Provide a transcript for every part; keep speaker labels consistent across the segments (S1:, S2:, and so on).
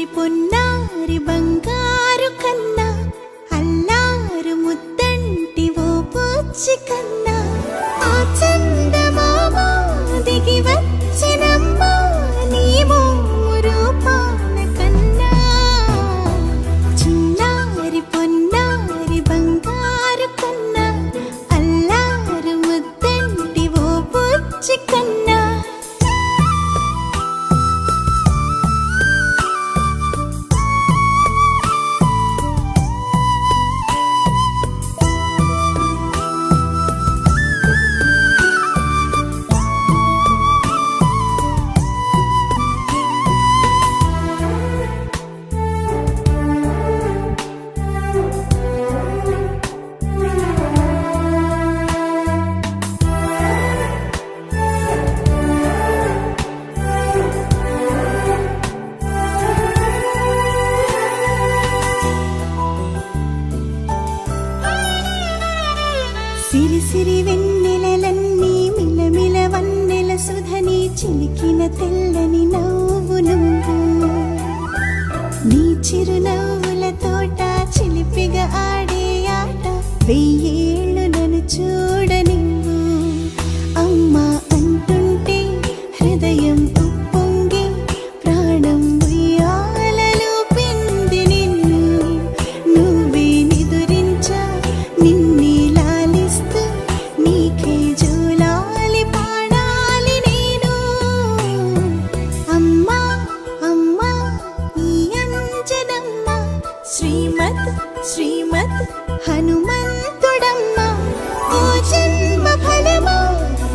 S1: పొన్నారి బంగారు కన్నా అల్లారు ముద్దంటి ఓ పూచి కన్నా ఆ చందమామ దిగి వచ్చినమ్మా నీ రూపాన కన్నా చిన్నారి పొన్నారి బంగారు కన్నా అల్లారు ముద్దంటి ఓ పూచి కన్నా సిరి సిరి వెన్నెలలన్నీ మిలమిల వన్నెల సుధని చిలికిన తెల్లని నవ్వు నువ్వు నీ చిరునవ్వుల తోట చిలిపిగా ఆడే ఆట వెయ్యేళ్ళు నన్ను చూడనివ్వు అమ్మా అంటుంటే హృదయం ఉప్పొంగి ప్రాణం ఉయ్యాలలో పిండి నిన్ను నువ్వే నిదురించా నిన్నే నీకే జోలాలి పాడాలి నేను అమ్మా అమ్మా ఈ అంజనమ్మ శ్రీమత్ శ్రీమత్ హనుమంతుడమ్మ ఓ జన్మ ఫలమా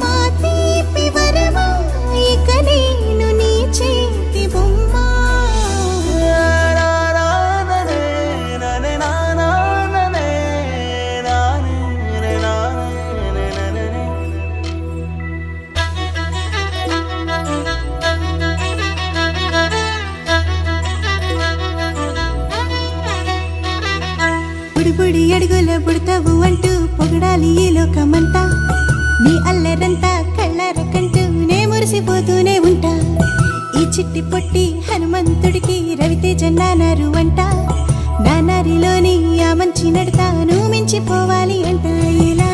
S1: మా తీపి వరమా ఇక నేను నీ చేతి బొమ్మ బుడి అడుగుల బుడతావు అంటూ పొగడాలి ఈ లోకమంతా నీ అల్లరంతా కళ్ళారకంటూ నే మురిసిపోతూనే ఉంటా ఈ చిట్టి పొట్టి హనుమంతుడికి రవితేజ నానారు అంట నానారిలోని ఆ మంచి నడతాను మించిపోవాలి అంట ఇలా